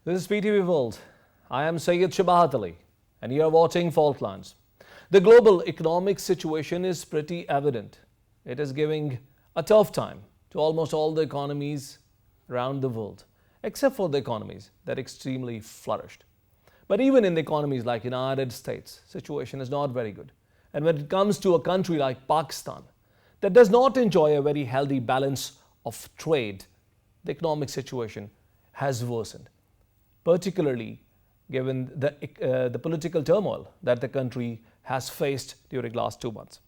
This is PTV World. I am SYED SHABAHAT and you are watching Fault Lines. The global economic situation is pretty evident. It is giving a tough time to almost all the economies around the world, except for the economies that extremely flourished. But even in the economies like United States, situation is not very good. And when it comes to a country like Pakistan, that does not enjoy a very healthy balance of trade, the economic situation has worsened, particularly given the political turmoil that the country has faced during the last 2 months.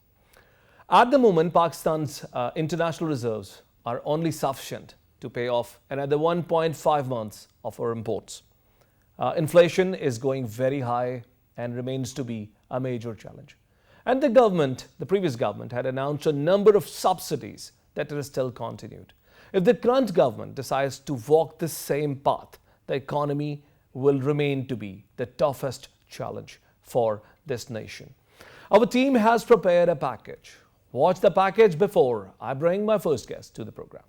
At the moment, Pakistan's international reserves are only sufficient to pay off another 1.5 months of our imports. Inflation is going very high and remains to be a major challenge. And the previous government had announced a number of subsidies that are still continued. If the current government decides to walk the same path, the economy will remain to be the toughest challenge for this nation. Our team has prepared a package. Watch the package before I bring my first guest to the program.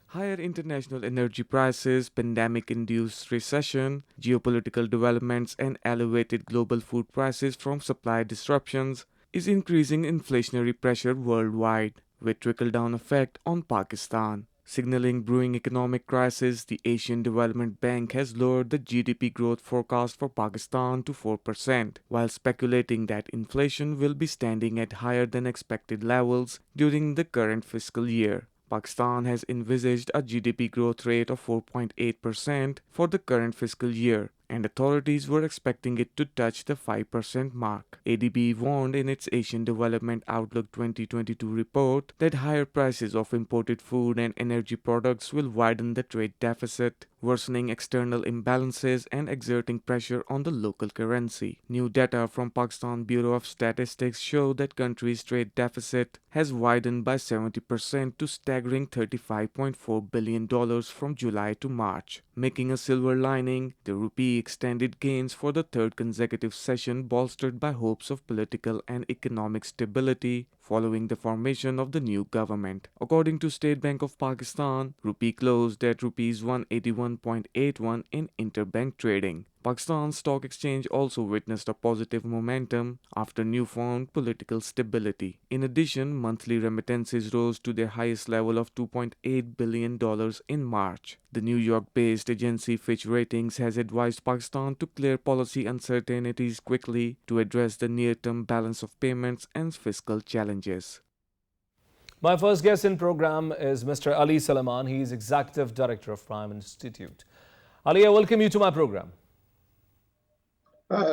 Higher international energy prices, pandemic-induced recession, geopolitical developments, and elevated global food prices from supply disruptions is increasing inflationary pressure worldwide, with trickle-down effect on Pakistan. Signaling brewing economic crisis, the Asian Development Bank has lowered the GDP growth forecast for Pakistan to 4%, while speculating that inflation will be standing at higher than expected levels during the current fiscal year. Pakistan has envisaged a GDP growth rate of 4.8% for the current fiscal year, and authorities were expecting it to touch the 5% mark. ADB warned in its Asian Development Outlook 2022 report that higher prices of imported food and energy products will widen the trade deficit, worsening external imbalances and exerting pressure on the local currency. New data from Pakistan Bureau of Statistics show that country's trade deficit has widened by 70% to staggering $35.4 billion from July to March. Making a silver lining, the rupee extended gains for the third consecutive session, bolstered by hopes of political and economic stability following the formation of the new government. According to State Bank of Pakistan, rupee closed at rupees 181.81 in interbank trading. Pakistan's stock exchange also witnessed a positive momentum after newfound political stability. In addition, monthly remittances rose to their highest level of $2.8 billion in March. The New York-based agency Fitch Ratings has advised Pakistan to clear policy uncertainties quickly to address the near-term balance of payments and fiscal challenges. My first guest in program is Mr. Ali Salman. He is Executive Director of Prime Institute. Ali, I welcome you to my program.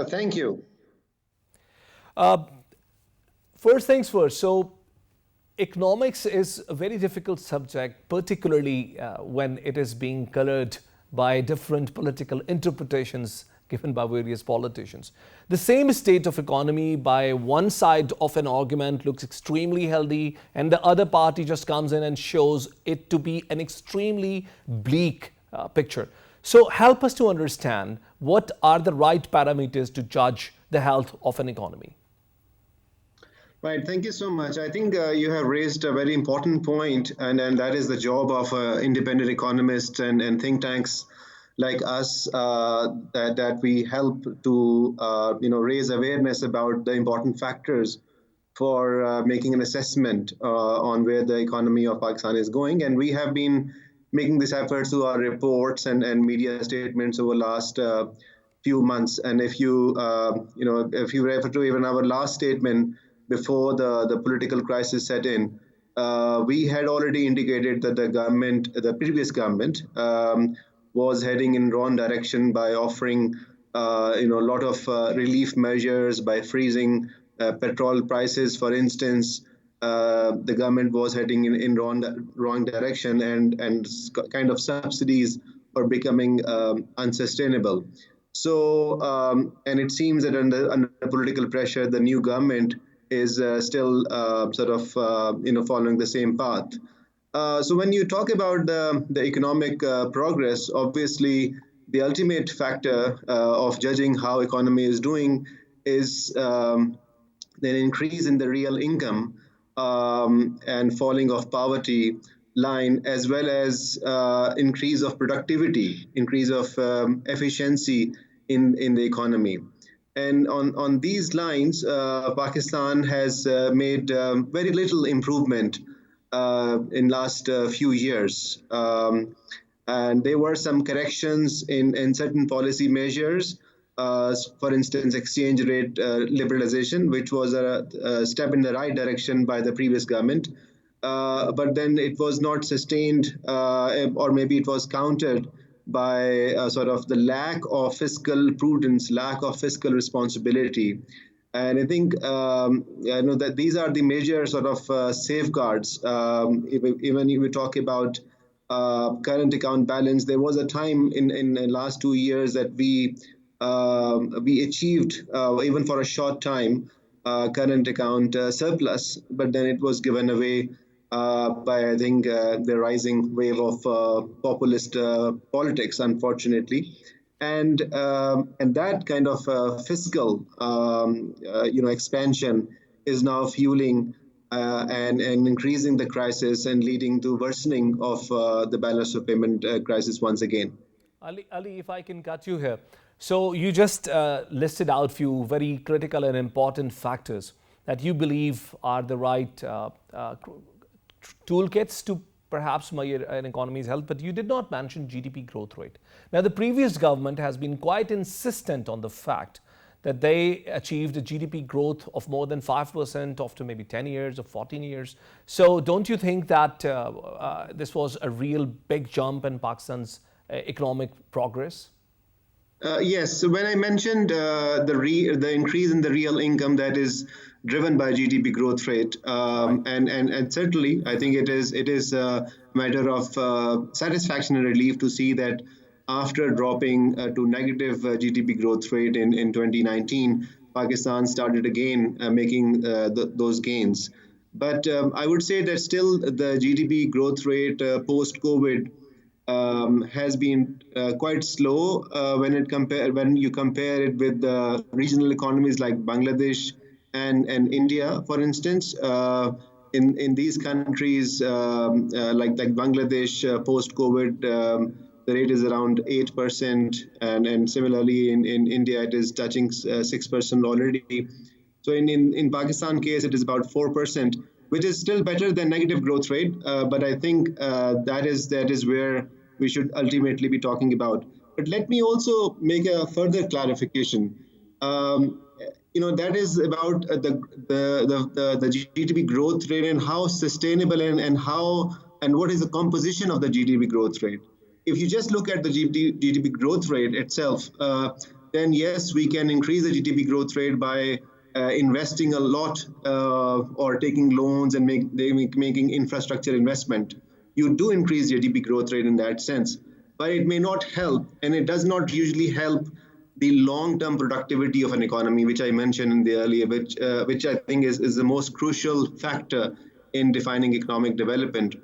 Thank you. First things first. So, economics is a very difficult subject, particularly when it is being colored by different political interpretations given by various politicians. The same state of economy by one side of an argument looks extremely healthy, and the other party just comes in and shows it to be an extremely bleak picture. So help us to understand what are the right parameters to judge the health of an economy. Right. Thank you so much. I think you have raised a very important point, and that is the job of independent economists and think tanks like us that we help to raise awareness about the important factors for making an assessment on where the economy of Pakistan is going. And we have been making this effort through our reports and media statements over the last few months. And if you refer to even our last statement before the political crisis set in, we had already indicated that the previous government, was heading in wrong direction by offering a lot of relief measures, by freezing petrol prices, for instance. The government was heading in wrong direction, and kind of subsidies are becoming unsustainable. So, and it seems that under political pressure, the new government is still following the same path. So when you talk about the economic progress, obviously the ultimate factor of judging how economy is doing is the increase in the real income and falling of poverty line, as well as increase of productivity, increase of efficiency in the economy. And on these lines, Pakistan has made very little improvement in last few years. And there were some corrections in certain policy measures. For instance, exchange rate liberalization, which was a step in the right direction by the previous government. But then it was not sustained, or maybe it was countered by sort of the lack of fiscal prudence, lack of fiscal responsibility. And I think that these are the major sort of safeguards. Even if we talk about current account balance, there was a time in the last 2 years that we achieved, even for a short time, current account surplus, but then it was given away by, I think, the rising wave of populist politics, unfortunately. And that kind of fiscal expansion is now fueling and increasing the crisis and leading to worsening of the balance of payment crisis once again. Ali, if I can cut you here. So you just listed out few very critical and important factors that you believe are the right toolkits to perhaps measure an economy's health, but you did not mention GDP growth rate. Now, the previous government has been quite insistent on the fact that they achieved a GDP growth of more than 5% after maybe 10 years or 14 years. So don't you think that this was a real big jump in Pakistan's economic progress? Yes. So when I mentioned the increase in the real income that is driven by GDP growth rate, and certainly I think it is a matter of satisfaction and relief to see that after dropping to negative GDP growth rate in 2019, Pakistan started again making those gains. But I would say that still the GDP growth rate post-COVID has been quite slow when you compare it with the regional economies like Bangladesh and India, for instance. In these countries, like Bangladesh, post-COVID, the rate is around 8%, and similarly in India it is touching 6% already. So in Pakistan case it is about 4%, which is still better than negative growth rate. But I think that is where we should ultimately be talking about. But let me also make a further clarification. That is about the GDP growth rate and how sustainable and what is the composition of the GDP growth rate. If you just look at the GDP growth rate itself, then yes, we can increase the GDP growth rate by investing a lot or taking loans and making infrastructure investment. You do increase GDP growth rate in that sense, but it may not help, and it does not usually help the long-term productivity of an economy, which I mentioned in the earlier, which I think is the most crucial factor in defining economic development.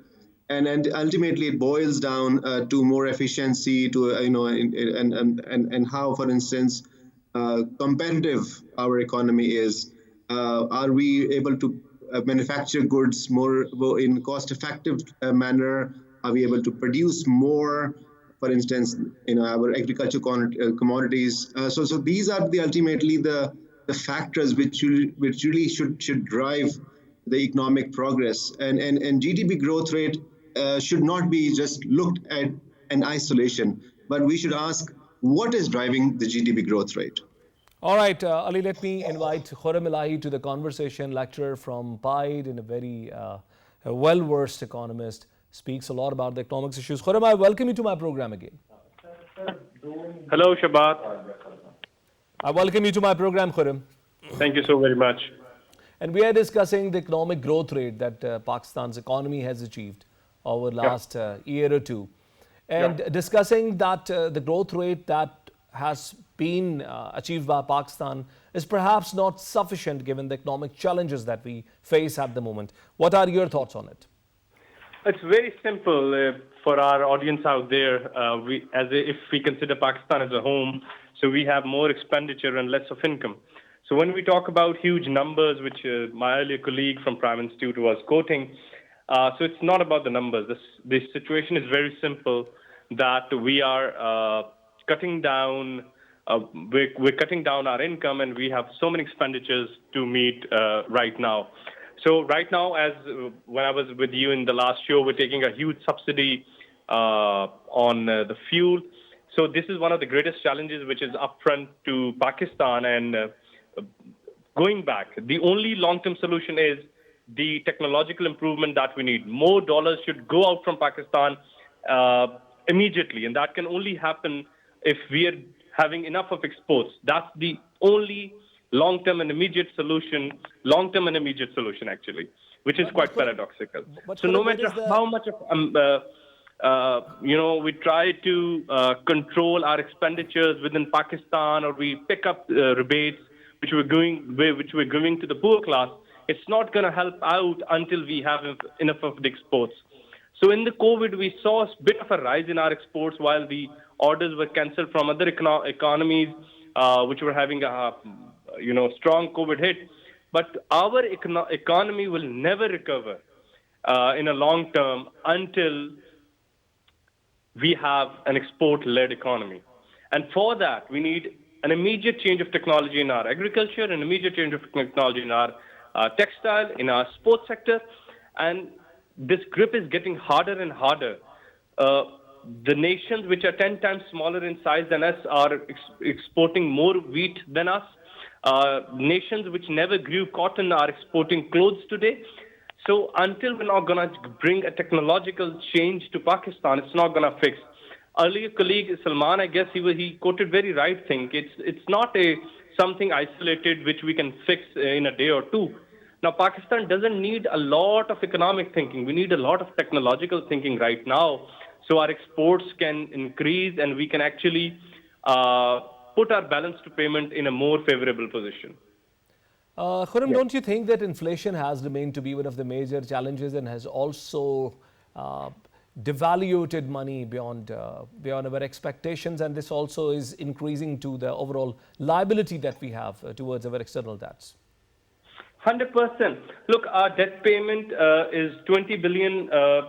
And ultimately, it boils down to more efficiency, to and how, for instance, competitive our economy is. Are we able to manufacture goods more in cost-effective manner? Are we able to produce more? For instance, our agricultural commodities. So these are ultimately the factors which really should drive the economic progress. And GDP growth rate should not be just looked at in isolation, but we should ask what is driving the GDP growth rate. All right, Ali, let me invite Khurram Elahi to the conversation, lecturer from SYED and a very well-versed economist, speaks a lot about the economics issues. Khurram, I welcome you to my program again. Hello, Shehbaz. I welcome you to my program, Khurram. Thank you so very much. And we are discussing the economic growth rate that Pakistan's economy has achieved over the last year or two. And discussing that the growth rate that has been achieved by Pakistan is perhaps not sufficient given the economic challenges that we face at the moment. What are your thoughts on it? It's very simple for our audience out there. If we consider Pakistan as a home, so we have more expenditure and less of income. So when we talk about huge numbers, which my earlier colleague from Prime Institute was quoting, So it's not about the numbers. This situation is very simple. That we are cutting down. We're cutting down our income, and we have so many expenditures to meet right now. So right now, as when I was with you in the last show, we're taking a huge subsidy on the fuel. So this is one of the greatest challenges which is upfront to Pakistan. And going back, the only long-term solution is the technological improvement that we need. More dollars should go out from Pakistan immediately, and that can only happen if we are having enough of exports. That's the only long-term and immediate solution, actually, which is quite paradoxical. So no matter how much of we try to control our expenditures within Pakistan, or we pick up rebates which we're giving to the poor class, it's not going to help out until we have enough of the exports. So in the COVID, we saw a bit of a rise in our exports while the orders were cancelled from other economies which were having a strong COVID hit. But our economy will never recover in a long term until we have an export-led economy. And for that, we need an immediate change of technology in our agriculture, an immediate change of technology in our textile, in our sports sector. And this grip is getting harder and harder. The nations which are 10 times smaller in size than us are exporting more wheat than us. Nations which never grew cotton are exporting clothes today. So until we're not going to bring a technological change to Pakistan, it's not going to fix. Earlier colleague Salman, I guess he quoted very right thing. It's not something isolated which we can fix in a day or two. Now, Pakistan doesn't need a lot of economic thinking. We need a lot of technological thinking right now, so our exports can increase and we can actually put our balance to payment in a more favorable position. Khurram, don't you think that inflation has remained to be one of the major challenges and has also devaluated money beyond our expectations, and this also is increasing to the overall liability that we have towards our external debts? 100%. Look, our debt payment is 20 billion,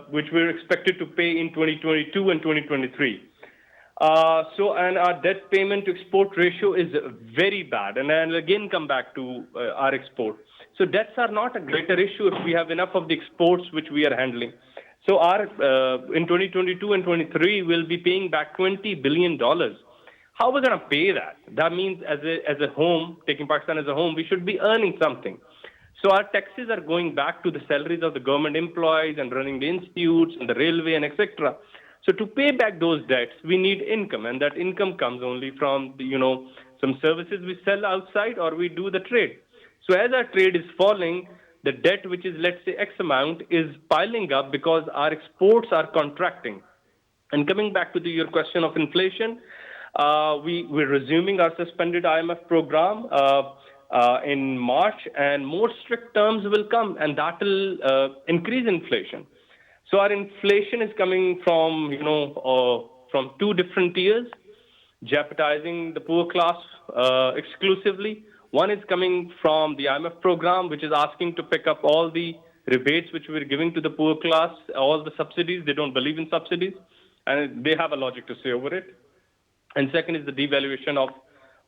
which we're expected to pay in 2022 and 2023. And our debt payment to export ratio is very bad. And I'll again come back to our export. So debts are not a greater issue if we have enough of the exports which we are handling. So our in 2022 and 23, we'll be paying back $20 billion. How are we going to pay that? That means as a home, taking Pakistan as a home, we should be earning something. So our taxes are going back to the salaries of the government employees and running the institutes and the railway and etc. So to pay back those debts, we need income, and that income comes only from some services we sell outside or we do the trade. So as our trade is falling, the debt, which is let's say X amount, is piling up because our exports are contracting. And coming back to your question of inflation, we're resuming our suspended IMF program in March, and more strict terms will come, and that will increase inflation. So our inflation is coming from from two different tiers, jeopardizing the poor class exclusively. One is coming from the IMF program, which is asking to pick up all the rebates which we're giving to the poor class, all the subsidies. They don't believe in subsidies, and they have a logic to say over it. And second is the devaluation of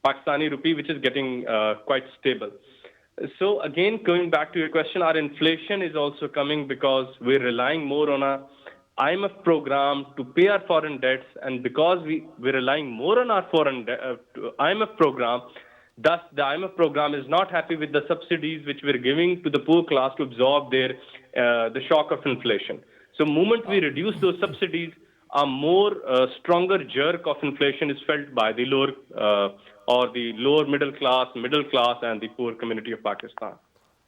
Pakistani rupee, which is getting quite stable. So again, going back to your question, our inflation is also coming because we're relying more on a IMF program to pay our foreign debts, and because we're relying more on our foreign IMF program, thus the IMF program is not happy with the subsidies which we're giving to the poor class to absorb the shock of inflation. So the moment we reduce those subsidies, a more stronger jerk of inflation is felt by the lower middle class, and the poor community of Pakistan.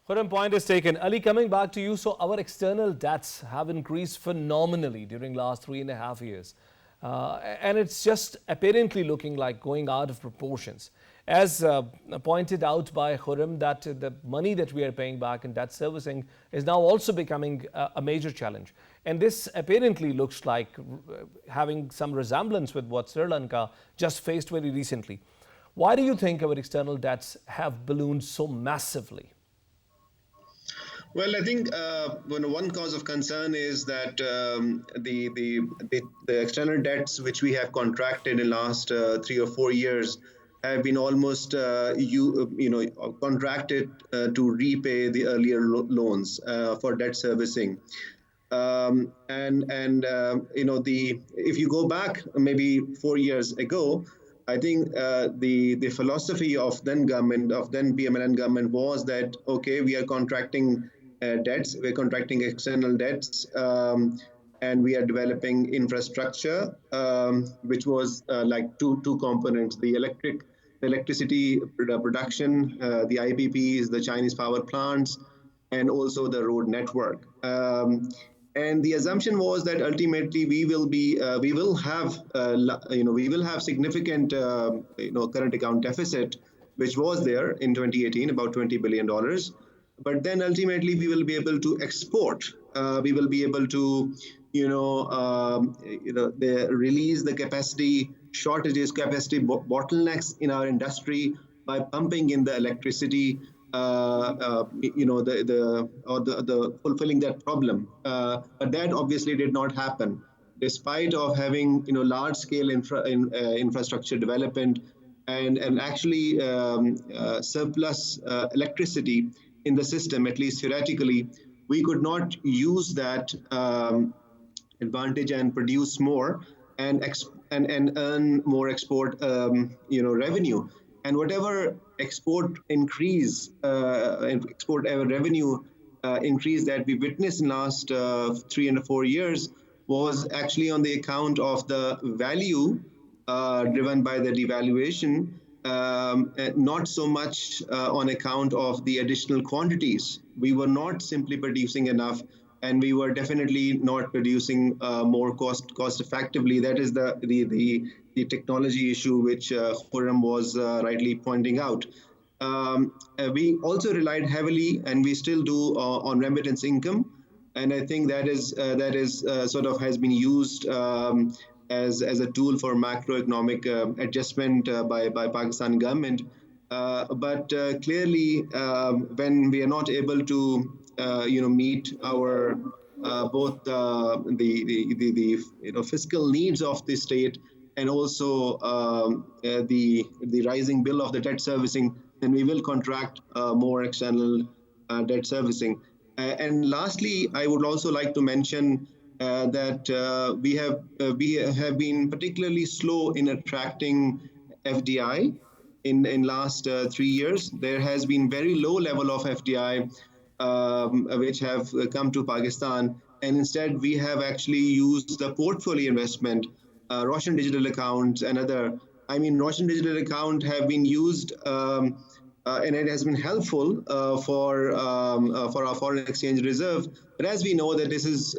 Khurram, point is taken. Ali, coming back to you, so our external debts have increased phenomenally during last 3.5 years. And it's just apparently looking like going out of proportions. As pointed out by Khurram, that the money that we are paying back in debt servicing is now also becoming a major challenge. And this apparently looks like having some resemblance with what Sri Lanka just faced very recently. Why do you think our external debts have ballooned so massively? Well, I think one cause of concern is that the external debts which we have contracted in last 3 or 4 years have been almost contracted to repay the earlier loans for debt servicing. And the if you go back maybe 4 years ago, I think the philosophy of then BMLN government was that okay, we are contracting debts, we're contracting external debts, and we are developing infrastructure, which was like two components: the electricity production, the IPPs, the Chinese power plants, and also the road network. And the assumption was that ultimately we will have significant current account deficit, which was there in 2018, about $20 billion. But then ultimately we will be able to export. We will be able to release the capacity shortages, capacity bottlenecks in our industry by pumping in the electricity, the fulfilling that problem. But that obviously did not happen, despite of having large scale infrastructure development and actually surplus electricity in the system. At least theoretically, we could not use that advantage and produce more and earn more export revenue. And whatever export revenue increase that we witnessed in last 3 and 4 years was actually on the account of the value driven by the devaluation, not so much on account of the additional quantities. We were not simply producing enough, and we were definitely not producing more cost effectively. That is the technology issue which Khurram was rightly pointing out. We also relied heavily, and we still do, on remittance income, and I think that is sort of has been used as a tool for macroeconomic adjustment by Pakistan government. But clearly, when we are not able to meet our both the fiscal needs of the state and also the rising bill of the debt servicing, then we will contract more external debt servicing. And lastly, I would also like to mention that we have been particularly slow in attracting FDI. In last 3 years, there has been very low level of FDI which have come to Pakistan, and instead we have actually used the portfolio investment, Roshan digital accounts and other. I mean, Roshan digital account have been used, and it has been helpful for our foreign exchange reserve. But as we know that this is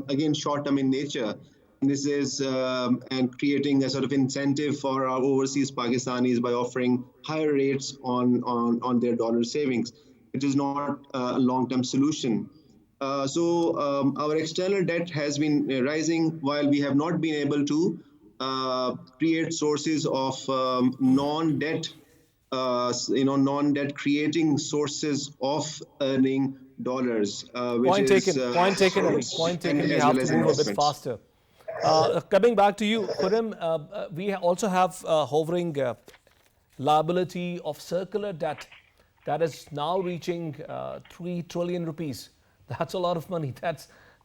again short term in nature. This is and creating a sort of incentive for our overseas Pakistanis by offering higher rates on their dollar savings. It is not a long-term solution. So our external debt has been rising while we have not been able to create sources of non-debt creating sources of earning dollars, which Point is taken. Point taken, Ali. exports Point and taken. We as have well to as move a bit investments. faster. Coming back to you, Khurram, we also have hovering liability of circular debt that is now reaching 3 trillion rupees. That's a lot of money.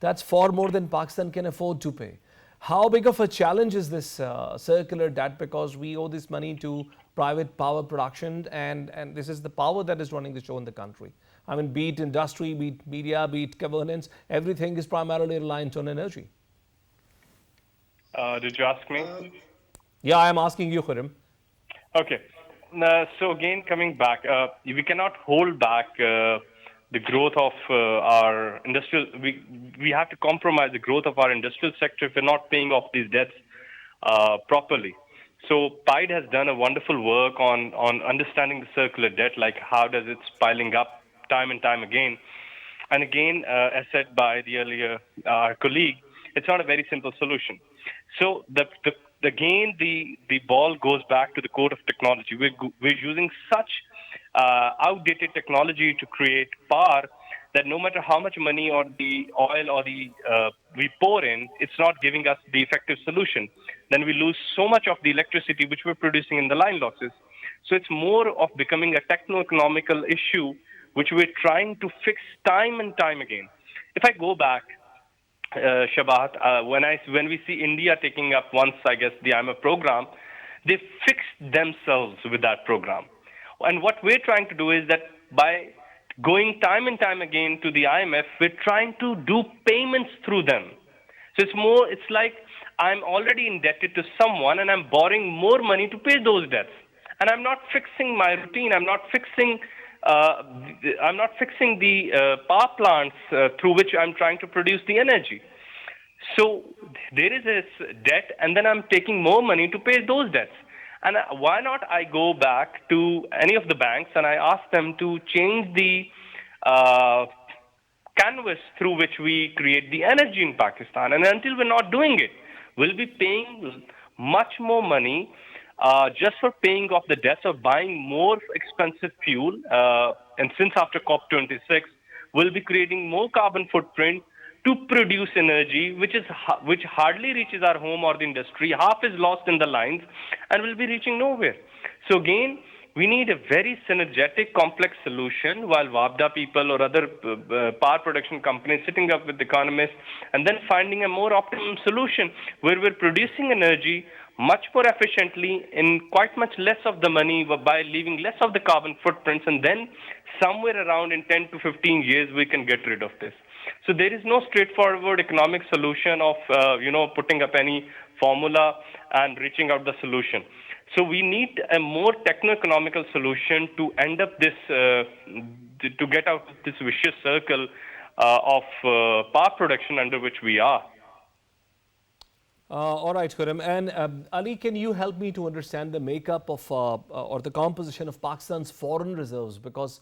That's far more than Pakistan can afford to pay. How big of a challenge is this circular debt? Because we owe this money to private power production, and this is the power that is running the show in the country. I mean, be it industry, be it media, be it governance, everything is primarily reliant on energy. Did you ask me? Yeah, I am asking you, Khurram. Okay. So again, coming back, we cannot hold back the growth of our industrial. We have to compromise the growth of our industrial sector if we're not paying off these debts properly. So PIDE has done a wonderful work on understanding the circular debt, like how does it piling up time and time again. And again, as said by the earlier colleague, it's not a very simple solution. So the ball goes back to the court of technology. We're using such outdated technology to create power, that no matter how much money or the oil or the we pour in, it's not giving us the effective solution. Then we lose so much of the electricity which we're producing in the line losses. So it's more of becoming a techno-economical issue which we're trying to fix time and time again. If I go back, Shabahat, when we see India taking up once, I guess, the IMF program, they fixed themselves with that program. And what we're trying to do is that by going time and time again to the IMF, we're trying to do payments through them. So it's like I'm already indebted to someone and I'm borrowing more money to pay those debts. And I'm not fixing my routine. I'm not fixing the power plants through which I'm trying to produce the energy. So there is this debt, and then I'm taking more money to pay those debts. And why not I go back to any of the banks and I ask them to change the canvas through which we create the energy in Pakistan. And until we're not doing it, we'll be paying much more money just for paying off the debts of buying more expensive fuel. And since after COP26, we'll be creating more carbon footprint to produce energy, which hardly reaches our home or the industry. Half is lost in the lines and will be reaching nowhere. So again, we need a very synergetic, complex solution, while WAPDA people or other power production companies sitting up with economists and then finding a more optimum solution where we're producing energy much more efficiently in quite much less of the money by leaving less of the carbon footprints, and then somewhere around in 10 to 15 years we can get rid of this. So there is no straightforward economic solution of putting up any formula and reaching out the solution. So we need a more techno-economical solution to end up this, to get out of this vicious circle of power production under which we are. All right, Khurram. And Ali, can you help me to understand the makeup of or the composition of Pakistan's foreign reserves? Because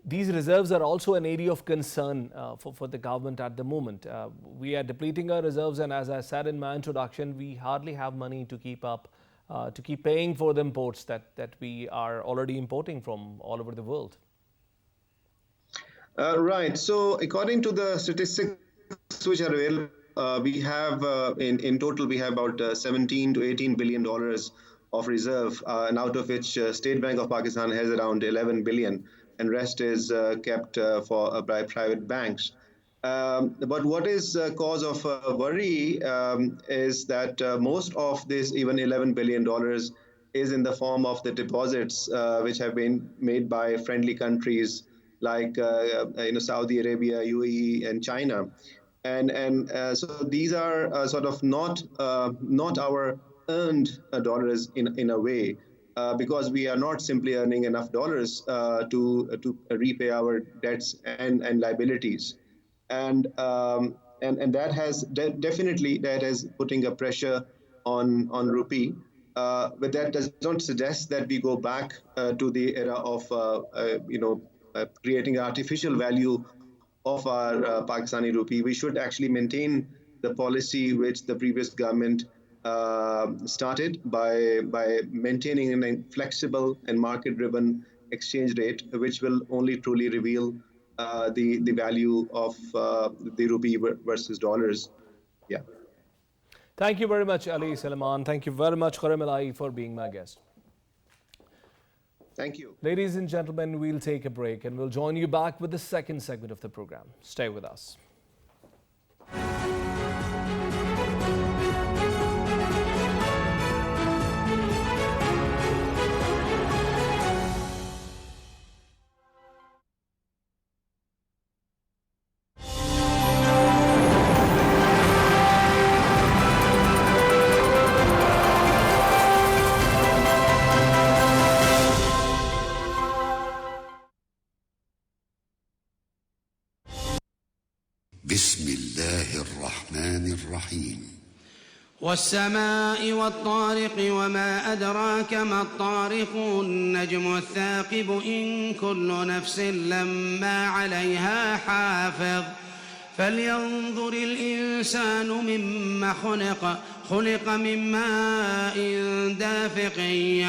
these reserves are also an area of concern for the government at the moment. We are depleting our reserves, and as I said in my introduction, we hardly have money to keep up, to keep paying for the imports that we are already importing from all over the world. Right. So according to the statistics which are available, we have in total we have about 17 to 18 billion dollars of reserve, and out of which State Bank of Pakistan has around 11 billion, and rest is kept by private banks. But what is cause of worry is that most of this, even $11 billion, is in the form of the deposits which have been made by friendly countries like Saudi Arabia, UAE, and China. And so these are sort of not our earned dollars in a way, because we are not simply earning enough dollars to repay our debts and liabilities. And that has definitely putting a pressure on rupee. But that does not suggest that we go back to the era of creating artificial value of our Pakistani rupee. We should actually maintain the policy which the previous government started by maintaining a flexible and market-driven exchange rate, which will only truly reveal the value of the rupee versus dollars. Yeah. Thank you very much, Ali Salman. Thank you very much, Khurram Elahi, for being my guest. Thank you. Ladies and gentlemen, we'll take a break and we'll join you back with the second segment of the program. Stay with us. بسم الله الرحمن الرحيم والسماء والطارق وما أدراك ما الطارق النجم الثاقب إن كل نفس لما عليها حافظ فلينظر الإنسان مما خلق خلق من ماء دافق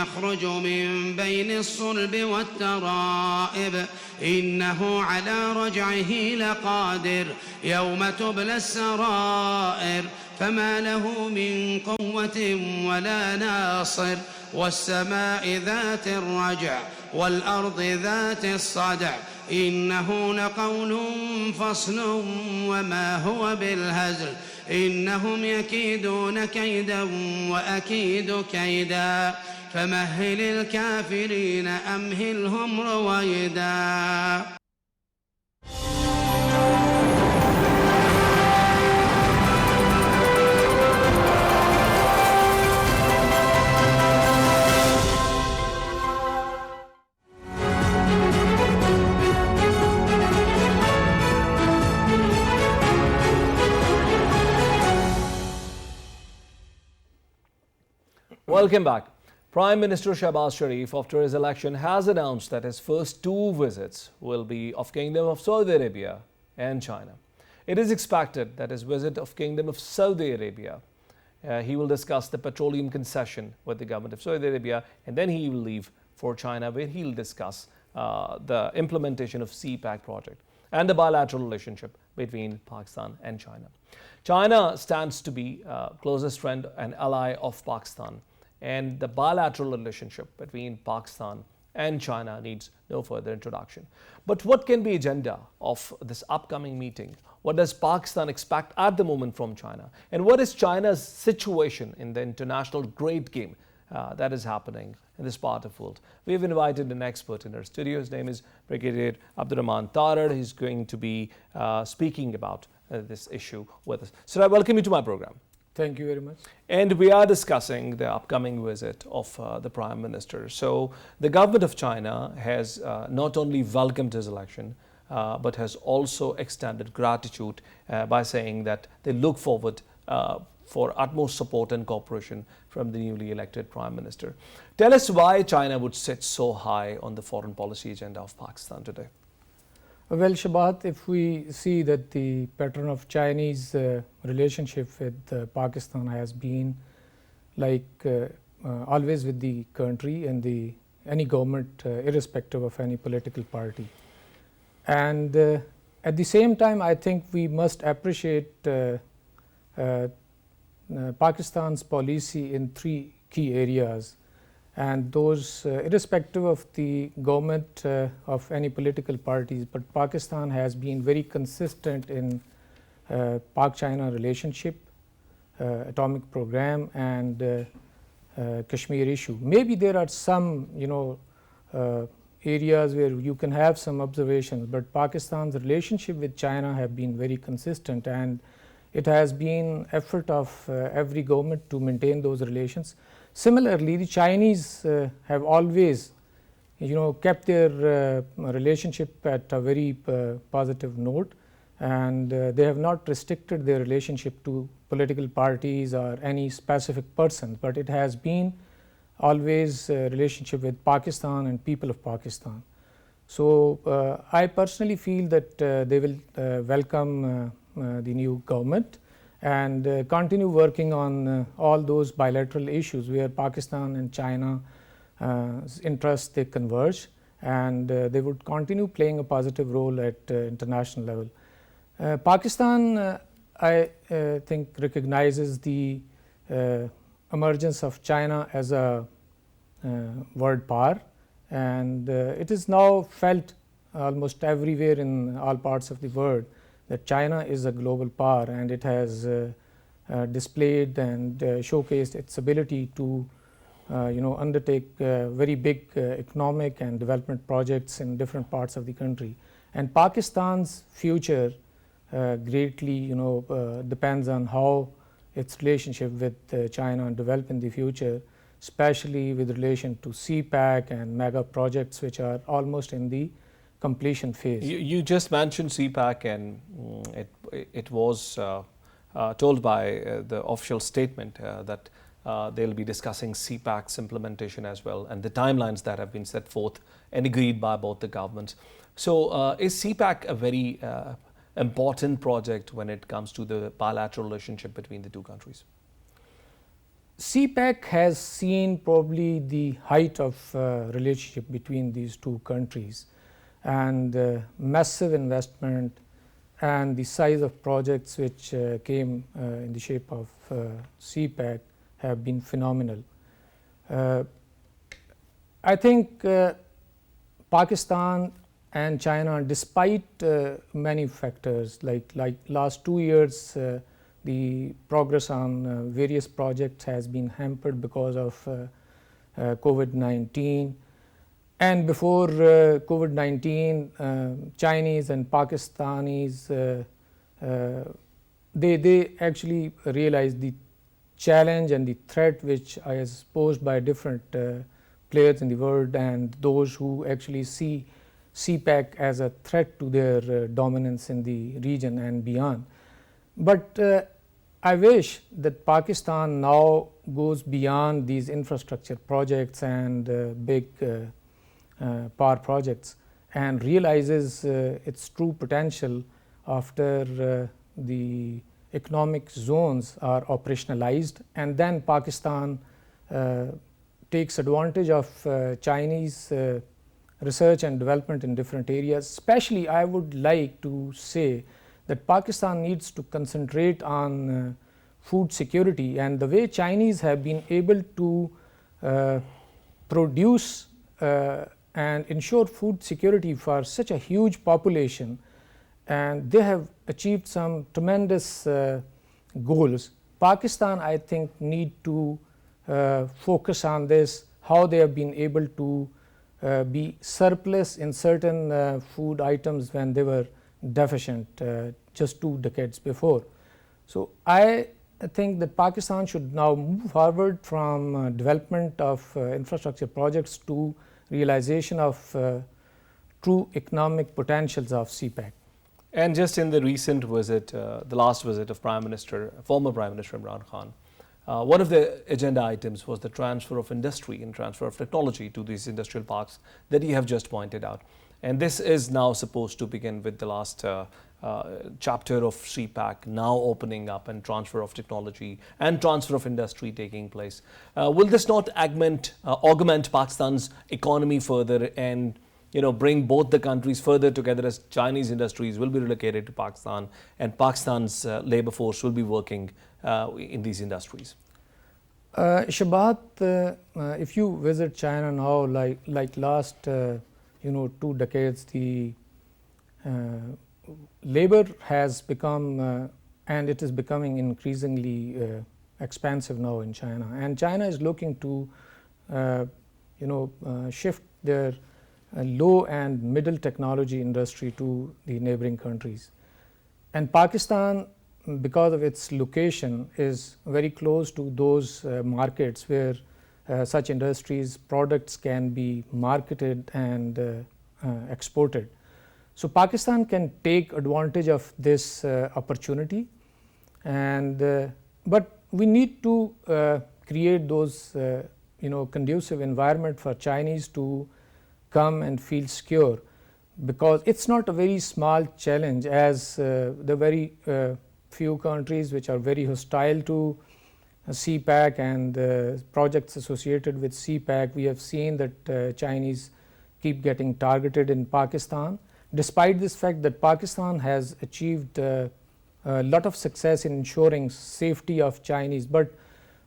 يخرج من بين الصلب والترائب إنه على رجعه لقادر يوم تبلى السرائر فما له من قوة ولا ناصر والسماء ذات الرجع والأرض ذات الصدع إنه لقول فصل وما هو بالهزل إنهم يكيدون كيدا وأكيد كيدا فمهل الكافرين أمهلهم رويدا. Welcome back. Prime Minister Shehbaz Sharif, after his election, has announced that his first two visits will be of Kingdom of Saudi Arabia and China. It is expected that his visit of Kingdom of Saudi Arabia, he will discuss the petroleum concession with the government of Saudi Arabia, and then he will leave for China, where he will discuss the implementation of CPEC project and the bilateral relationship between Pakistan and China. China stands to be closest friend and ally of Pakistan, and the bilateral relationship between Pakistan and China needs no further introduction. But what can be agenda of this upcoming meeting? What does Pakistan expect at the moment from China? And what is China's situation in the international great game that is happening in this part of the world? We have invited an expert in our studio. His name is Brigadier Abdurrahman Tarar. He's going to be speaking about this issue with us. So I welcome you to my program. Thank you very much. And we are discussing the upcoming visit of the Prime Minister. So the government of China has not only welcomed his election, but has also extended gratitude by saying that they look forward for utmost support and cooperation from the newly elected Prime Minister. Tell us why China would sit so high on the foreign policy agenda of Pakistan today. Well, Shabahat, if we see that the pattern of Chinese relationship with Pakistan has been like always with the country and any government, irrespective of any political party. And at the same time, I think we must appreciate Pakistan's policy in three key areas, and those irrespective of the government of any political parties, but Pakistan has been very consistent in Pak-China relationship, atomic program, and Kashmir issue. Maybe there are some areas where you can have some observations, but Pakistan's relationship with China have been very consistent, and it has been effort of every government to maintain those relations. Similarly, the Chinese have always kept their relationship at a very positive note, and they have not restricted their relationship to political parties or any specific person, but it has been always a relationship with Pakistan and people of Pakistan. So I personally feel that they will welcome the new government and continue working on all those bilateral issues where Pakistan and China interests they converge, and they would continue playing a positive role at international level. Pakistan, I think, recognizes the emergence of China as a world power, and it is now felt almost everywhere in all parts of the world that China is a global power, and it has displayed and showcased its ability to undertake very big economic and development projects in different parts of the country. And Pakistan's future greatly depends on how its relationship with China develop in the future, especially with relation to CPEC and mega projects which are almost in the completion phase. You just mentioned CPEC, and it was told by the official statement that they'll be discussing CPEC's implementation as well, and the timelines that have been set forth and agreed by both the governments. So is CPEC a very important project when it comes to the bilateral relationship between the two countries? CPEC has seen probably the height of relationship between these two countries, and massive investment and the size of projects which came in the shape of CPEC have been phenomenal. I think Pakistan and China, despite many factors like last 2 years, the progress on various projects has been hampered because of COVID-19. And before COVID-19, Chinese and Pakistanis, they actually realized the challenge and the threat which is posed by different players in the world, and those who actually see CPEC as a threat to their dominance in the region and beyond. But I wish that Pakistan now goes beyond these infrastructure projects and big power projects and realizes its true potential after the economic zones are operationalized, and then Pakistan takes advantage of Chinese research and development in different areas. Especially, I would like to say that Pakistan needs to concentrate on food security, and the way Chinese have been able to produce and ensure food security for such a huge population, and they have achieved some tremendous goals. Pakistan, I think, need to focus on this, how they have been able to be surplus in certain food items when they were deficient just 2 decades before. So I think that Pakistan should now move forward from development of infrastructure projects to realization of true economic potentials of CPEC. And just in the recent visit, the last visit of former Prime Minister Imran Khan, one of the agenda items was the transfer of industry and transfer of technology to these industrial parks that you have just pointed out. And this is now supposed to begin with the last chapter of CPEC now opening up, and transfer of technology and transfer of industry taking place. Will this not augment Pakistan's economy further and bring both the countries further together, as Chinese industries will be relocated to Pakistan and Pakistan's labor force will be working in these industries? Shabahat, if you visit China now, like last 2 decades, the labor has become and it is becoming increasingly expensive now in China, and China is looking to shift their low and middle technology industry to the neighboring countries. And Pakistan, because of its location, is very close to those markets where such industries products can be marketed and exported. So Pakistan can take advantage of this opportunity, and but we need to create those conducive environment for Chinese to come and feel secure, because it's not a very small challenge, as the very few countries which are very hostile to CPEC and projects associated with CPEC. We have seen that Chinese keep getting targeted in Pakistan, despite this fact that Pakistan has achieved a lot of success in ensuring safety of Chinese. But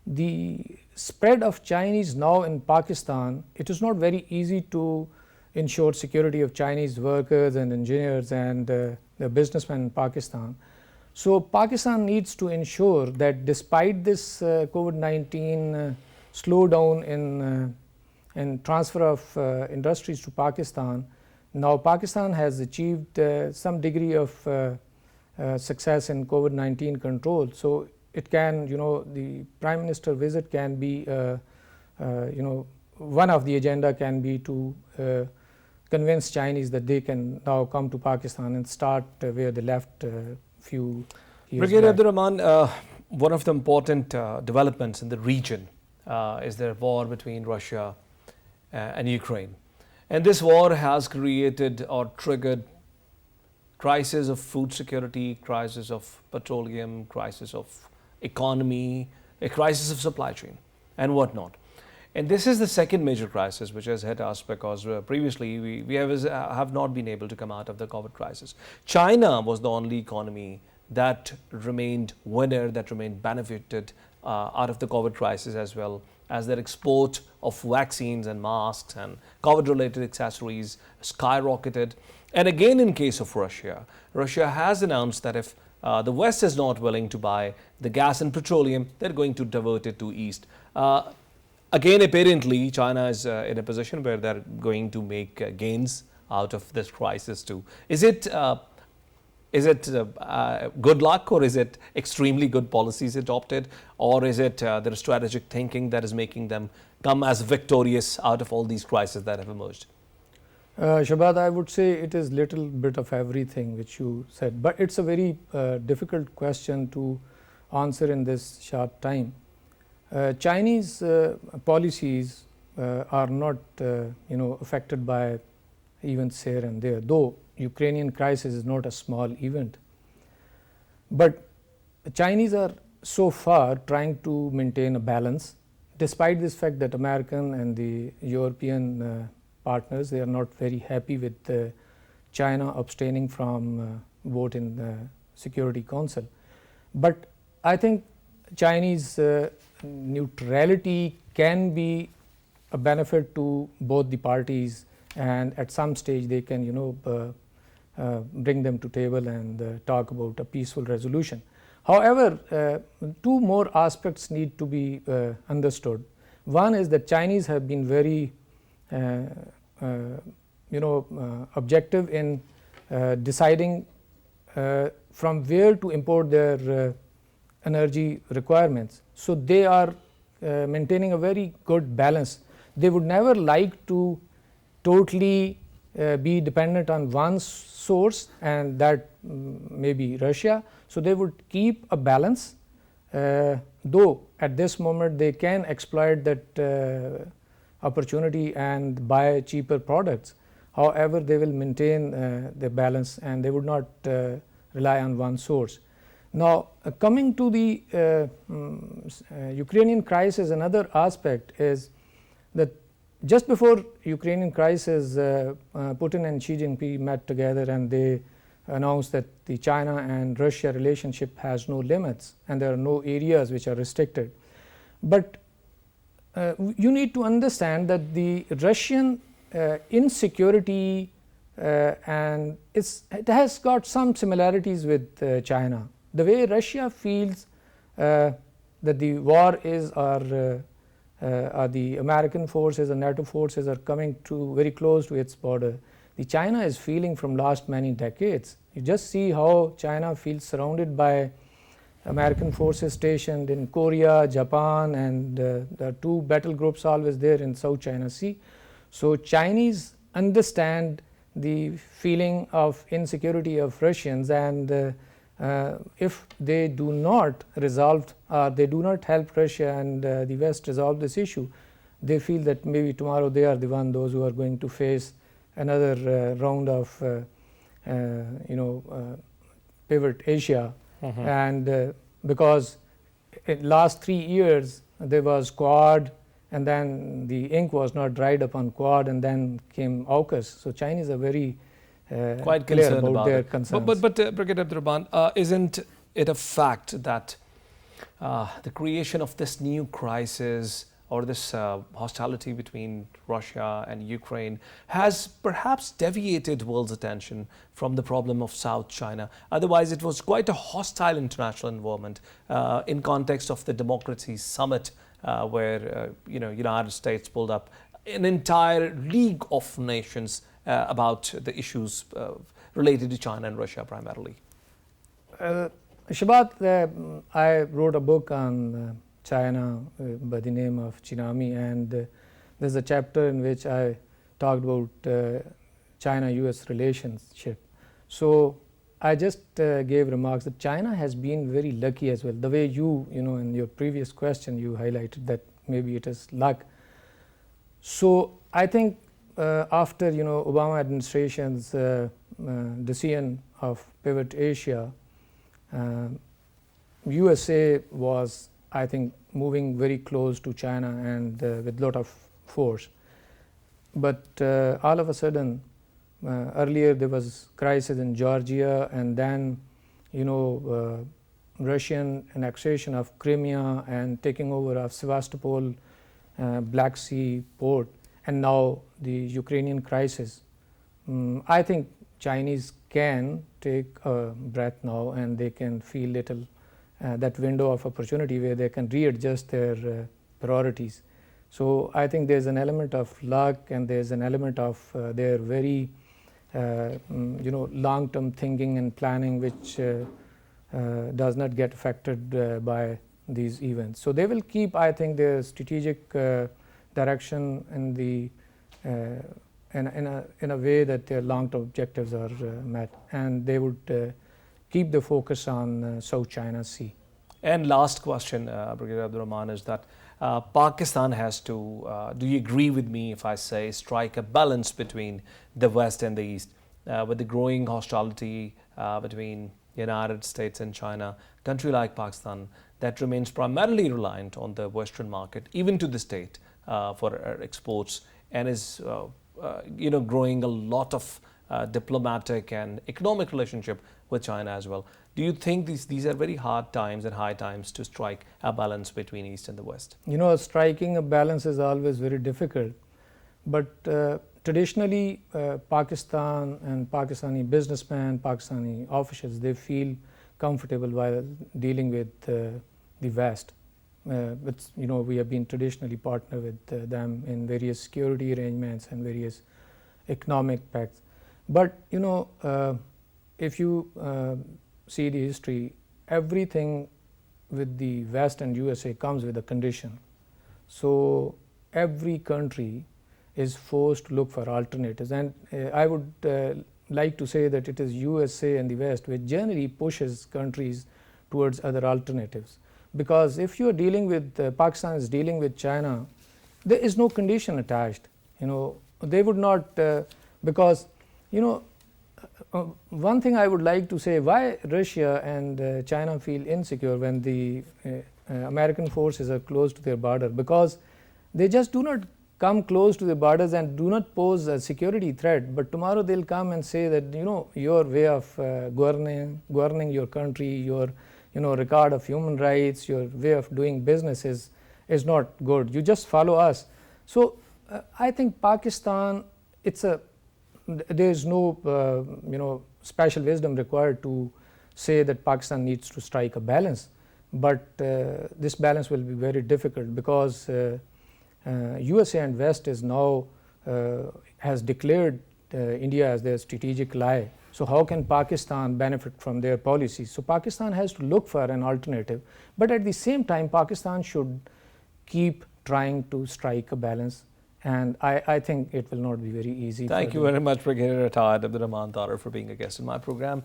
the spread of Chinese now in Pakistan, it is not very easy to ensure security of Chinese workers and engineers and the businessmen in Pakistan. So Pakistan needs to ensure that despite this COVID-19 slowdown in transfer of industries to Pakistan, now Pakistan has achieved some degree of success in COVID-19 control. So it can, the Prime Minister visit can be, one of the agenda can be to convince Chinese that they can now come to Pakistan and start where they left few years Brigadier back. Abdurrahman, one of the important developments in the region is the war between Russia and Ukraine. And this war has created or triggered crisis of food security, crisis of petroleum, crisis of economy, a crisis of supply chain and whatnot. And this is the second major crisis which has hit us because previously we have not been able to come out of the COVID crisis. China was the only economy that remained winner, that remained benefited out of the COVID crisis, as well as their export of vaccines and masks and COVID-related accessories skyrocketed. And again, in case of Russia, Russia has announced that if the West is not willing to buy the gas and petroleum, they're going to divert it to East. Again, apparently, China is in a position where they're going to make gains out of this crisis too. Is it good luck, or is it extremely good policies adopted, or is it their strategic thinking that is making them come as victorious out of all these crises that have emerged? Shehbaz, I would say it is little bit of everything which you said, but it's a very difficult question to answer in this short time. Chinese policies are not affected by events here and there, though Ukrainian crisis is not a small event. But Chinese are so far trying to maintain a balance, despite this fact that American and the European partners, they are not very happy with China abstaining from vote in the Security Council. But I think Chinese neutrality can be a benefit to both the parties, and at some stage they can bring them to table and talk about a peaceful resolution. However, two more aspects need to be understood. One is that Chinese have been very objective in deciding from where to import their energy requirements. So they are maintaining a very good balance. They would never like to totally be dependent on one source, and that may be Russia. So they would keep a balance, though at this moment they can exploit that opportunity and buy cheaper products. However, they will maintain the balance and they would not rely on one source. Now, coming to the Ukrainian crisis, another aspect is that just before Ukrainian crisis, Putin and Xi Jinping met together and they announced that the China and Russia relationship has no limits and there are no areas which are restricted. But you need to understand that the Russian insecurity and it has got some similarities with China. The way Russia feels that the war is, or the American forces and NATO forces are coming to very close to its border, the China is feeling from last many decades. You just see how China feels surrounded by American forces stationed in Korea, Japan, and there are two battle groups always there in South China Sea. So Chinese understand the feeling of insecurity of Russians, and if they do not resolve, they do not help Russia and the West resolve this issue, they feel that maybe tomorrow they are the one, those who are going to face another round of pivot Asia. And because in last 3 years there was Quad, and then the ink was not dried upon Quad, and then came AUKUS. So Chinese are very quite clear concerned about their it. concerns. But Brigadier Abdurrahman, isn't it a fact that the creation of this new crisis or this hostility between Russia and Ukraine has perhaps deviated world's attention from the problem of South China? Otherwise, it was quite a hostile international environment in context of the Democracy Summit, where United States pulled up an entire league of nations about the issues related to China and Russia primarily. Shehbaz, I wrote a book on China by the name of Chinami, and there's a chapter in which I talked about China-US relationship. So I just gave remarks that China has been very lucky as well. The way in your previous question you highlighted that maybe it is luck. So I think after Obama administration's decision of Pivot Asia, USA was, I think, moving very close to China and with lot of force. But all of a sudden, earlier there was crisis in Georgia, and then Russian annexation of Crimea and taking over of Sevastopol, Black Sea port, and now the Ukrainian crisis. I think Chinese can take a breath now, and they can feel little that window of opportunity where they can readjust their priorities. So I think there's an element of luck, and there's an element of their very long-term thinking and planning, which does not get affected by these events. So they will keep, I think, their strategic direction in the in a way that their long-term objectives are met, and they would keep the focus on South China Sea. And last question, Brigadier Abdul Rahman, is that Pakistan has to, do you agree with me if I say, strike a balance between the West and the East? With the growing hostility between United States and China, a country like Pakistan that remains primarily reliant on the Western market, even to this date, for exports, and is growing a lot of diplomatic and economic relationship with China as well. Do you think these are very hard times and high times to strike a balance between East and the West? Striking a balance is always very difficult, but traditionally Pakistan and Pakistani businessmen, Pakistani officials, they feel comfortable while dealing with the West. But we have been traditionally partnered with them in various security arrangements and various economic pacts. But if you see the history, everything with the West and USA comes with a condition. So every country is forced to look for alternatives, and I would like to say that it is USA and the West which generally pushes countries towards other alternatives. Because if you are dealing with Pakistan is dealing with China, there is no condition attached. They would not because one thing I would like to say, why Russia and China feel insecure when the American forces are close to their border, because they just do not come close to the borders and do not pose a security threat, but tomorrow they'll come and say that your way of governing your country, your regard of human rights, your way of doing business is not good. You just follow us. So I think Pakistan, there is no special wisdom required to say that Pakistan needs to strike a balance, but this balance will be very difficult because USA and West is now has declared India as their strategic ally. So how can Pakistan benefit from their policies? So Pakistan has to look for an alternative, but at the same time Pakistan should keep trying to strike a balance, and I think it will not be very easy. Thank you very much, Brigadier Retired Abdul Rahman Tarar, for being a guest in my program.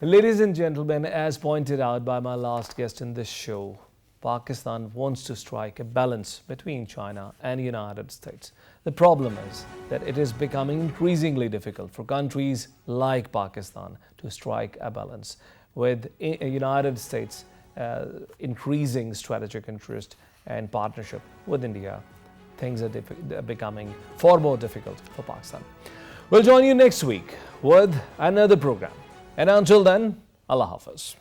Ladies and gentlemen, as pointed out by my last guest in this show, Pakistan wants to strike a balance between China and United States. The problem is that it is becoming increasingly difficult for countries like Pakistan to strike a balance. With United States increasing strategic interest and partnership with India, things are becoming far more difficult for Pakistan. We'll join you next week with another program. And until then, Allah Hafiz.